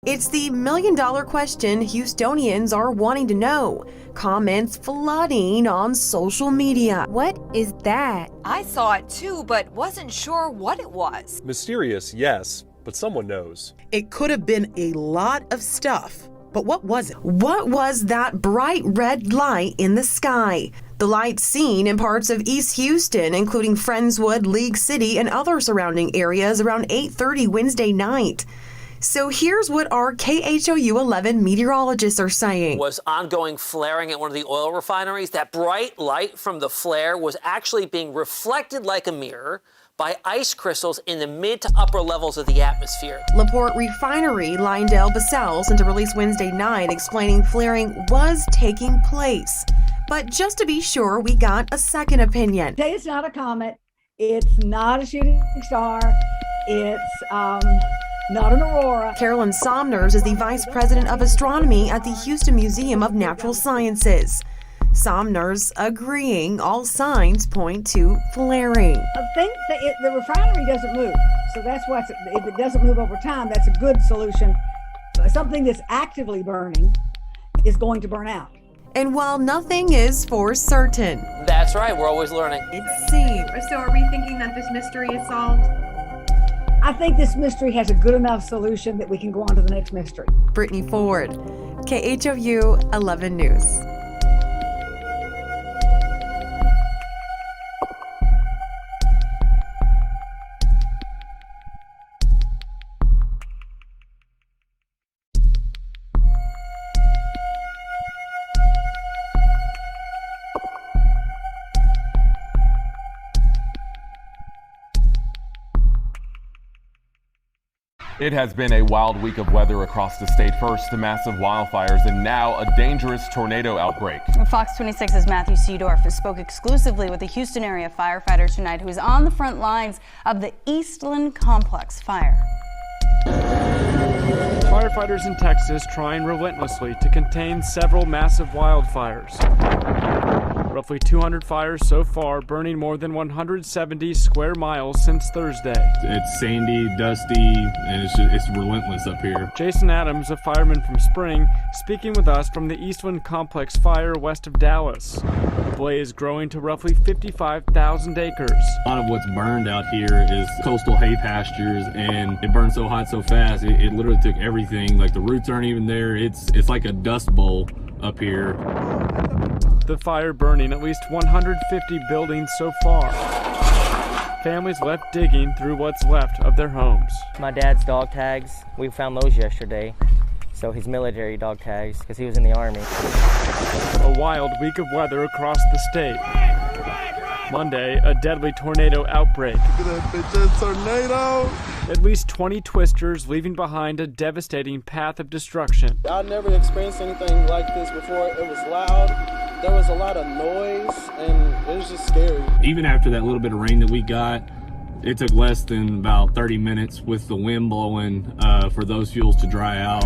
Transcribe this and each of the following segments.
It's the million-dollar question Houstonians are wanting to know. Comments flooding on social media. What is that? I saw it too, but wasn't sure what it was. Mysterious, yes, but someone knows. It could have been a lot of stuff, but what was it? What was that bright red light in the sky? The light seen in parts of East Houston, including Friendswood, League City, and other surrounding areas around 8:30 Wednesday night. So here's what our KHOU 11 meteorologists are saying. Was ongoing flaring at one of the oil refineries. That bright light from the flare was actually being reflected like a mirror by ice crystals in the mid to upper levels of the atmosphere. LaPorte Refinery, LyondellBasell sent a release Wednesday night explaining flaring was taking place. But just to be sure, we got a second opinion. It's not a comet. It's not a shooting star. It's not an aurora. Carolyn Somners is the vice president of astronomy at the Houston Museum of Natural Sciences. Somners agreeing all signs point to flaring. I think that the refinery doesn't move. So that's why if it doesn't move over time, that's a good solution. Something that's actively burning is going to burn out. And while nothing is for certain. That's right, we're always learning. It seems. So are we thinking that this mystery is solved? I think this mystery has a good enough solution that we can go on to the next mystery. Brittany Ford, KHOU 11 News. It has been a wild week of weather across the state. First, the massive wildfires, and now a dangerous tornado outbreak. Fox 26's Matthew Seedorf spoke exclusively with a Houston area firefighter tonight who's on the front lines of the Eastland Complex fire. Firefighters in Texas trying relentlessly to contain several massive wildfires. Roughly 200 fires so far, burning more than 170 square miles since Thursday. It's sandy, dusty, and it's relentless up here. Jason Adams, a fireman from Spring, speaking with us from the Eastland Complex fire west of Dallas. The blaze growing to roughly 55,000 acres. A lot of what's burned out here is coastal hay pastures, and it burned so hot so fast, it literally took everything. Like the roots aren't even there. It's like a dust bowl up here. The fire burning at least 150 buildings so far. Families left digging through what's left of their homes. My dad's dog tags, we found those yesterday. So his military dog tags, because he was in the Army. A wild week of weather across the state. Monday, a deadly tornado outbreak. Look at that bitch, tornado! At least 20 twisters leaving behind a devastating path of destruction. I never experienced anything like this before. It was loud. There was a lot of noise, and it was just scary. Even after that little bit of rain that we got, it took less than about 30 minutes with the wind blowing for those fuels to dry out.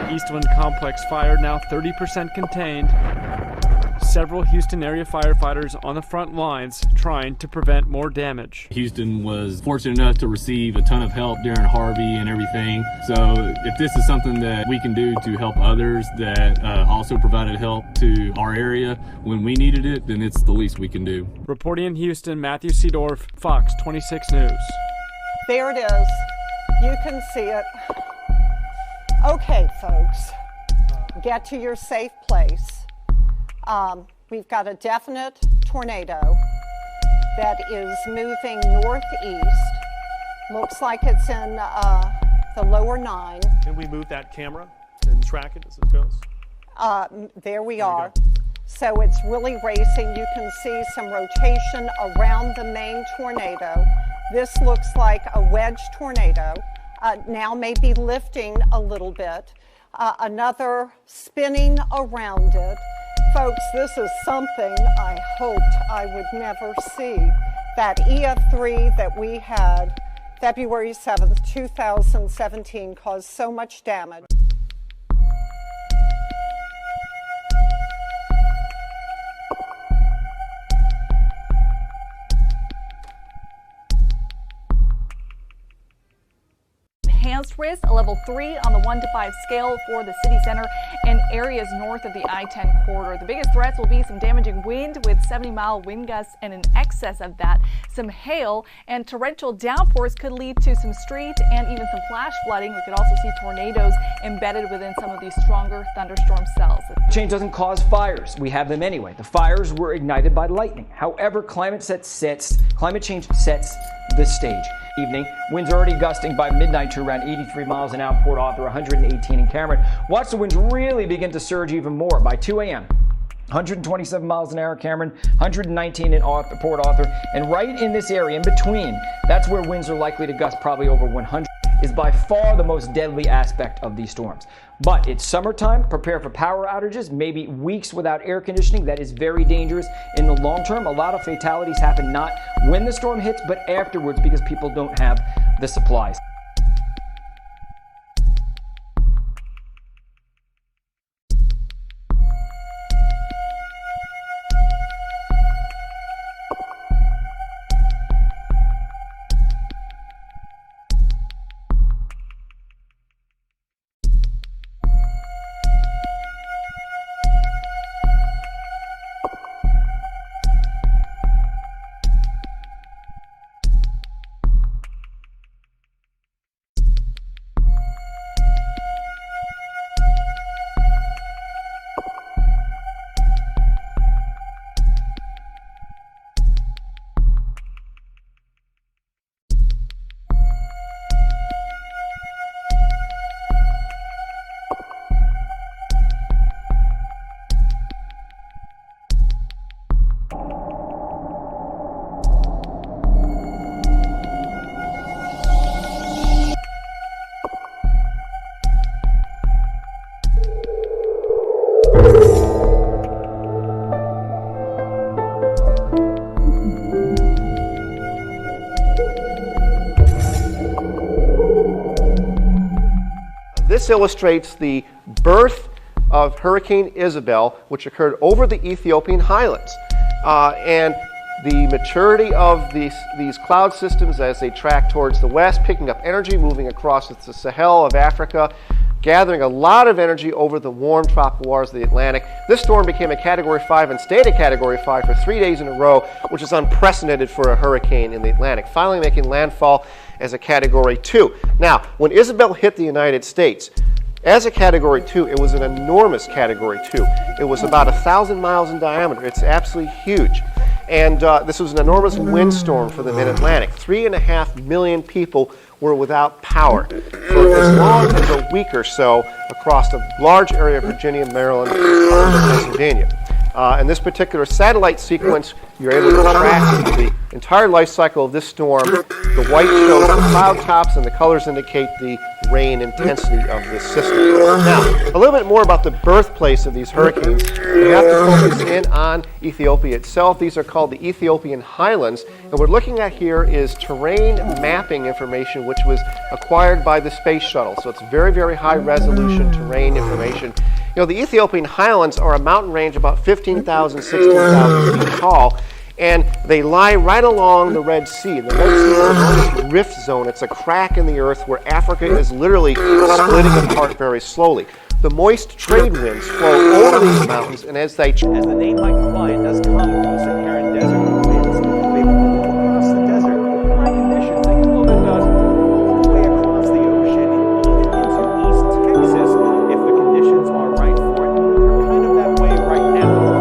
The Eastland Complex fire now 30% contained. Several Houston area firefighters on the front lines trying to prevent more damage. Houston was fortunate enough to receive a ton of help during Harvey and everything. So if this is something that we can do to help others that also provided help to our area when we needed it, then it's the least we can do. Reporting in Houston, Matthew Seedorf, Fox 26 News. There it is. You can see it. Okay, folks, get to your safe place. We've got a definite tornado that is moving northeast. Looks like it's in the lower 9. Can we move that camera and track it as it goes? There we are. So it's really racing. You can see some rotation around the main tornado. This looks like a wedge tornado. Now maybe lifting a little bit. Another spinning around it. Folks, this is something I hoped I would never see. That EF3 that we had February 7th, 2017 caused so much damage. Enhanced Chris, a level 3 on the 1 to 5 scale for the city center and areas north of the I-10 corridor. The biggest threats will be some damaging wind with 70-mile wind gusts, and in excess of that, some hail, and torrential downpours could lead to some street and even some flash flooding. We could also see tornadoes embedded within some of these stronger thunderstorm cells. Change doesn't cause fires. We have them anyway. The fires were ignited by lightning. However, climate change sets the stage. Evening, winds are already gusting by midnight to around 83 miles an hour in Port Arthur, 118 in Cameron. Watch the winds really begin to surge even more by 2 a.m. 127 miles an hour Cameron, 119 in Port Arthur, and right in this area in between, that's where winds are likely to gust probably over 100. Is by far the most deadly aspect of these storms. But it's summertime, prepare for power outages, maybe weeks without air conditioning. That is very dangerous in the long term. A lot of fatalities happen not when the storm hits, but afterwards because people don't have the supplies. This illustrates the birth of Hurricane Isabel, which occurred over the Ethiopian highlands. And the maturity of these cloud systems as they track towards the west, picking up energy, moving across the Sahel of Africa, gathering a lot of energy over the warm tropical waters of the Atlantic. This storm became a Category 5 and stayed a Category 5 for 3 days in a row, which is unprecedented for a hurricane in the Atlantic, finally making landfall as a Category 2. Now, when Isabel hit the United States, as a Category 2, it was an enormous Category 2. It was about 1,000 miles in diameter. It's absolutely huge. And this was an enormous windstorm for the mid-Atlantic. 3.5 million people were without power for as long as a week or so across a large area of Virginia, Maryland, and Pennsylvania. In this particular satellite sequence, you're able to track the entire life cycle of this storm. The white shows the cloud tops and the colors indicate the rain intensity of this system. Now, a little bit more about the birthplace of these hurricanes. We have to focus in on Ethiopia itself. These are called the Ethiopian highlands. And what we're looking at here is terrain mapping information which was acquired by the space shuttle. So it's very, very high resolution terrain information. You know, the Ethiopian highlands are a mountain range about 15,000, 16,000 feet tall. And they lie right along the Red Sea. The Red Sea is an enormous rift zone. It's a crack in the earth where Africa is literally splitting apart very slowly. The moist trade winds flow over these mountains, and as the name might imply, it does come from the Saharan desert winds. They blow across the desert. In high conditions, they can blow their dust all the way across the ocean and even into East Texas if the conditions are right for it. They're kind of that way right now.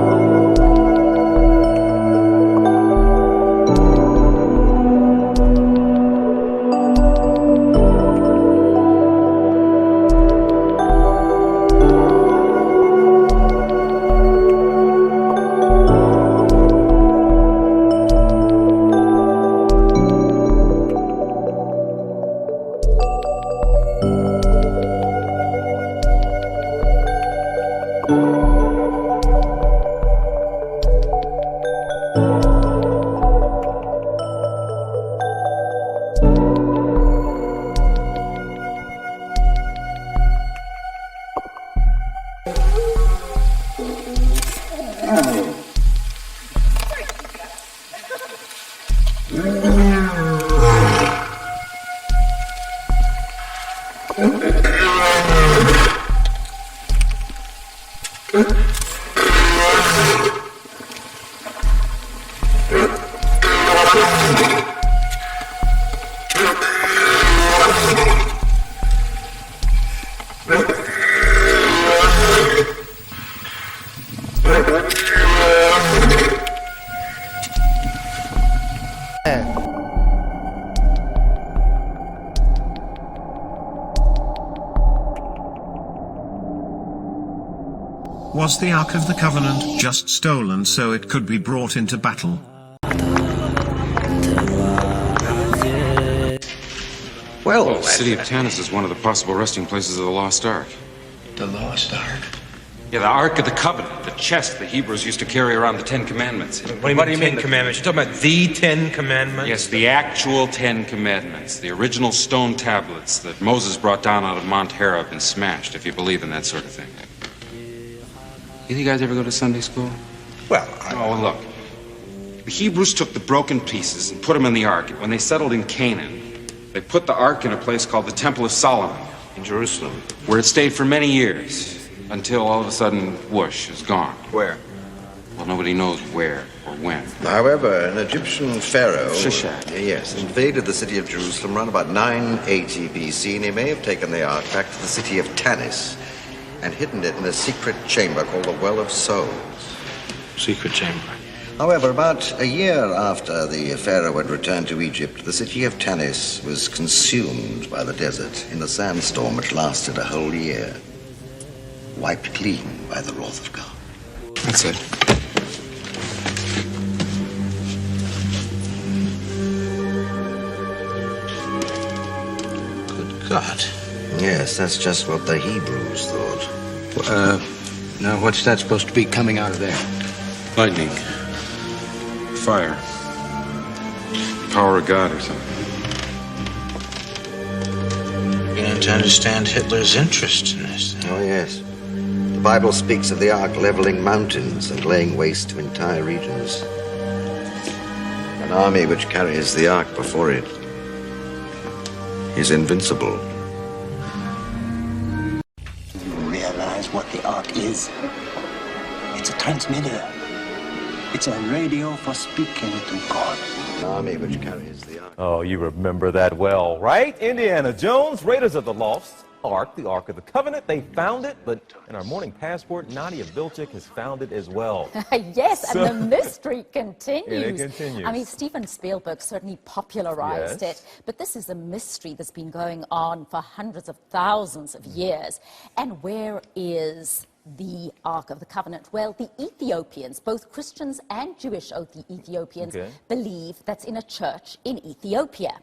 Was the Ark of the Covenant just stolen so it could be brought into battle? Well, the city of Tanis is one of the possible resting places of the Lost Ark. The Lost Ark? Yeah, the Ark of the Covenant, the chest the Hebrews used to carry around the Ten Commandments. What do you mean commandments? You're talking about the Ten Commandments? Yes, the actual Ten Commandments, the original stone tablets that Moses brought down out of Mount Horeb and smashed, if you believe in that sort of thing. You guys ever go to Sunday school? Well, Oh, look. The Hebrews took the broken pieces and put them in the Ark. When they settled in Canaan, they put the Ark in a place called the Temple of Solomon. In Jerusalem. Where it stayed for many years, until all of a sudden, whoosh, is gone. Where? Well, nobody knows where or when. However, an Egyptian pharaoh... Shishak. Yes, invaded the city of Jerusalem around about 980 BC, and he may have taken the Ark back to the city of Tanis and hidden it in a secret chamber called the Well of Souls. Secret chamber. However, about a year after the pharaoh had returned to Egypt, the city of Tanis was consumed by the desert in a sandstorm which lasted a whole year, wiped clean by the wrath of God. That's it. Good God. Yes, that's just what the Hebrews thought. Now what's that supposed to be coming out of there? Lightning. Fire. Power of God or something. Beginning to understand Hitler's interest in this. Oh, yes. The Bible speaks of the Ark leveling mountains and laying waste to entire regions. An army which carries the Ark before it is invincible. What the Ark is. It's a transmitter. It's a radio for speaking to God. An army which carries the Ark. Oh, you remember that well, right? Indiana Jones, Raiders of the Lost Ark, the Ark of the Covenant. They found it, but in our morning passport, Nadia Vilcek has found it as well. Yes, and the mystery continues. And it continues. I mean, Steven Spielberg certainly popularized it, but this is a mystery that's been going on for hundreds of thousands of years. And where is the Ark of the Covenant? Well, the Ethiopians, both Christians and Jewish Ethiopians, believe that's in a church in Ethiopia.